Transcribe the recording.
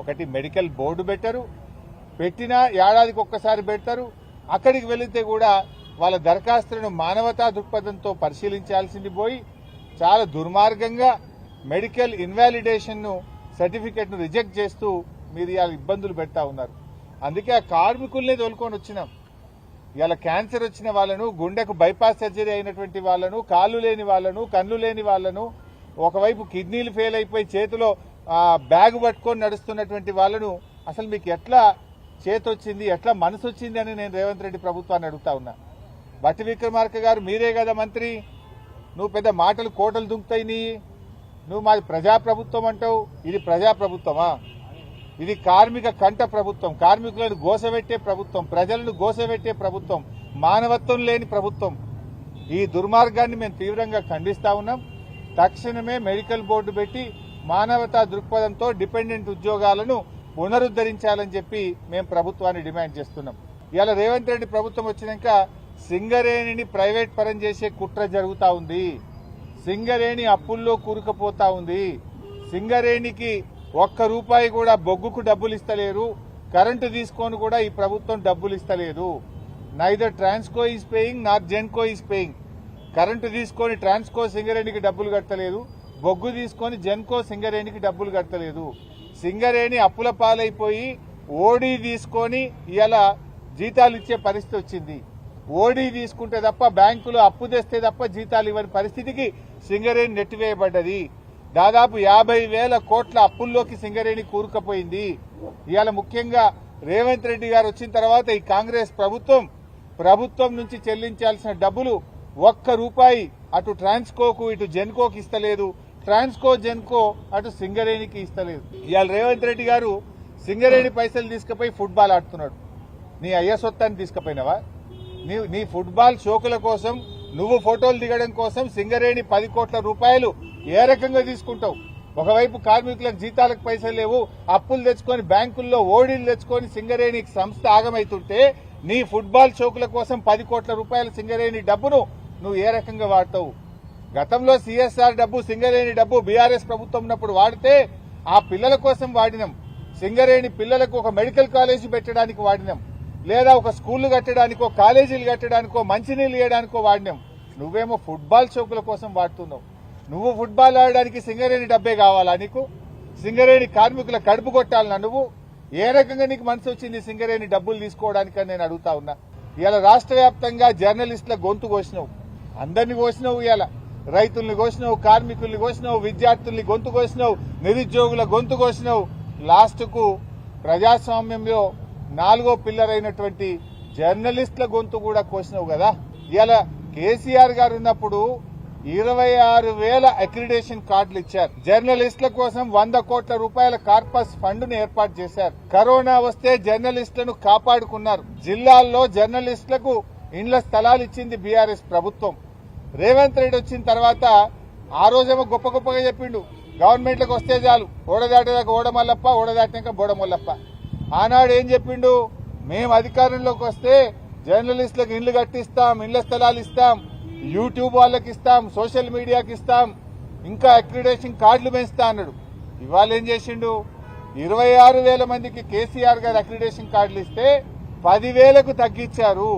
ఒకటి medical board పెట్టరు, పెట్టినా ఏడాదికి ఒక్కసారి పెడతారు. అక్కడికి వెళితే కూడా వాళ్ళ దరఖాస్తులను మానవతా దృక్పథంతో పరిశీలించాల్సింది పోయి చాలా దుర్మార్గంగా మెడికల్ ఇన్వాలిడేషన్ సర్టిఫికెట్ ను రిజెక్ట్ చేస్తూ మీరు ఇలా ఇబ్బందులు పెడతా ఉన్నారు. అందుకే ఆ కార్మికుల్నే తోలుకొని వచ్చినాం. ఇలా క్యాన్సర్ వచ్చిన వాళ్ళను, గుండెకు బైపాస్ సర్జరీ అయినటువంటి వాళ్ళను, కాళ్ళు లేని వాళ్ళను, కళ్ళు లేని వాళ్ళను, ఒకవైపు కిడ్నీలు ఫెయిల్ అయిపోయి చేతిలో బ్యాగ్ పట్టుకొని నడుస్తున్నటువంటి వాళ్ళను అసలు మీకు ఎట్లా చేతొచ్చింది, ఎట్లా మనసు వచ్చింది అని నేను రేవంత్ రెడ్డి ప్రభుత్వాన్ని అడుగుతా ఉన్నా. బట్టి విక్రమార్క గారు మీరే కదా మంత్రి, నువ్వు పెద్ద మాటలు కోటలు దుంకుతాయి నీ, నువ్వు మాది ప్రజాప్రభుత్వం అంటావు. ఇది ప్రజాప్రభుత్వమా? ఇది కార్మిక కంట ప్రభుత్వం, కార్మికులను గోసబెట్టే ప్రభుత్వం, ప్రజలను గోసబెట్టే ప్రభుత్వం, మానవత్వం లేని ప్రభుత్వం. ఈ దుర్మార్గాన్ని మేము తీవ్రంగా ఖండిస్తా ఉన్నాం. తక్షణమే మెడికల్ బోర్డు పెట్టి మానవతా దృక్పథంతో డిపెండెంట్ ఉద్యోగాలను పునరుద్దరించాలని చెప్పి మేము ప్రభుత్వాన్ని డిమాండ్ చేస్తున్నాం. ఇవాళ రేవంత్ రెడ్డి ప్రభుత్వం వచ్చినాక సింగరేణిని ప్రైవేట్ పరం చేసే కుట్ర జరుగుతా ఉంది. సింగరేణి అప్పుల్లో కూరుకుపోతా ఉంది. సింగరేణికి ఒక్క రూపాయి కూడా బొగ్గుకు డబ్బులు ఇస్తలేరు. కరెంటు తీసుకొని కూడా ఈ ప్రభుత్వం డబ్బులు ఇస్తలేదు. Neither Transco is paying not Genco is paying. Current తీసుకొని ట్రాన్స్కో సింగరేణికి డబ్బులు కట్టలేదు, బొగ్గు తీసుకొని జెన్కో సింగరేణికి డబ్బులు కట్టలేదు. సింగరేణి అప్పుల పాలైపోయి ఓడీ తీసుకొని ఇలా జీతాలు ఇచ్చే పరిస్థితి వచ్చింది. ఓడీ తీసుకుంటే తప్ప, బ్యాంకులో అప్పు తెస్తే తప్ప జీతాలు ఇవ్వని పరిస్థితికి సింగరేణి నెట్టివేయబడ్డది. దాదాపు 50,000 కోట్ల అప్పుల్లోకి సింగరేణి కూరుకుపోయింది. ఇవాళ ముఖ్యంగా రేవంత్ రెడ్డి గారు వచ్చిన తర్వాత ఈ కాంగ్రెస్ ప్రభుత్వం నుంచి చెల్లించాల్సిన డబ్బులు ఒక్క రూపాయి అటు ట్రాన్స్కోకు ఇటు జెన్కోకి ఇస్తలేదు. ట్రాన్స్కో జెన్కో అటు సింగరేణికి ఇస్తలేదు. ఇవాళ రేవంత్ రెడ్డి గారు సింగరేణి పైసలు తీసుకుపోయి ఫుట్బాల్ ఆడుతున్నాడు. నీ అయ్య సొత్తాన్ని తీసుకుపోయినావా? నీ ఫుట్బాల్ షోకుల కోసం, నువ్వు ఫోటోలు దిగడం కోసం సింగరేణి 10 కోట్ల రూపాయలు ఏ రకంగా తీసుకుంటావు? ఒకవైపు కార్మికులకు జీతాలకు పైసలు లేవు, అప్పులు తెచ్చుకొని బ్యాంకుల్లో ఓడీలు తెచ్చుకొని సింగరేణి సంస్థ ఆగమైతుంటే నీ ఫుట్బాల్ షోకుల కోసం 10 కోట్ల రూపాయల సింగరేణి డబ్బును నువ్వు ఏ రకంగా వాడతావు? గతంలో సిఎస్ఆర్ డబ్బు, సింగరేణి డబ్బు బీఆర్ఎస్ ప్రభుత్వం ఉన్నప్పుడు వాడితే ఆ పిల్లల కోసం వాడినాం. సింగరేణి పిల్లలకు ఒక మెడికల్ కాలేజీ పెట్టడానికి వాడినాం, లేదా ఒక స్కూళ్లు కట్టడానికో, కాలేజీలు కట్టడానికో, మంచినీళ్లు ఇవ్వడానికో వాడినాం. నువ్వేమో ఫుట్బాల్ షోకుల కోసం వాడుతున్నావు. నువ్వు ఫుట్బాల్ ఆడడానికి సింగరేణి డబ్బే కావాలా నీకు? సింగరేణి కార్మికుల కడుపు కొట్టాలన్నా నువ్వు? ఏ రకంగా నీకు మనసు వచ్చింది సింగరేణి డబ్బులు తీసుకోవడానికని నేను అడుగుతా ఉన్నా. ఇవాళ రాష్ట్ర వ్యాప్తంగా జర్నలిస్టుల గొంతు కోసినావు, అందరినీ కోసినావు. ఇవాళ రైతుల్ని కోసినావు, కార్మికుల్ని కోసినావు, విద్యార్థుల్ని గొంతు కోసినావు, నిరుద్యోగుల గొంతు కోసినావు. లాస్ట్ కు ప్రజాస్వామ్యంలో 4వ పిల్లర్ అయినటువంటి జర్నలిస్టుల గొంతు కూడా కోసినావు కదా. ఇవాళ కేసీఆర్ గారు ఉన్నప్పుడు 26,000 అక్రిడేషన్ కార్డులు ఇచ్చారు. జర్నలిస్టుల కోసం 100 కోట్ల రూపాయల కార్పస్ ఫండ్ ను ఏర్పాటు చేశారు. కరోనా వస్తే జర్నలిస్టులను కాపాడుకున్నారు. జిల్లాల్లో జర్నలిస్టులకు ఇండ్ల స్థలాలు ఇచ్చింది బీఆర్ఎస్ ప్రభుత్వం. రేవంత్ రెడ్డి వచ్చిన తర్వాత ఆ రోజేమో గొప్పగా చెప్పిండు, గవర్నమెంట్లకు వస్తే చాలు, ఓడదాటేదాకా ఓడమల్లప్ప, ఓడదాటినాక బోడమల్లప్ప. ఆనాడు ఏం చెప్పిండు? మేము అధికారంలోకి వస్తే జర్నలిస్టులకు ఇండ్లు కట్టిస్తాం, ఇండ్ల స్థలాలు ఇస్తాం, యూట్యూబ్ వాళ్ళకి ఇస్తాం, సోషల్ మీడియాకి ఇస్తాం, ఇంకా అక్రిడేషన్ కార్డులు పెంచుతా అన్నాడు. ఇవాళ ఏం చేసిండు? 26,000 మందికి కేసీఆర్ గారు అక్రిడేషన్ కార్డులు ఇస్తే 10,000కు తగ్గించారు.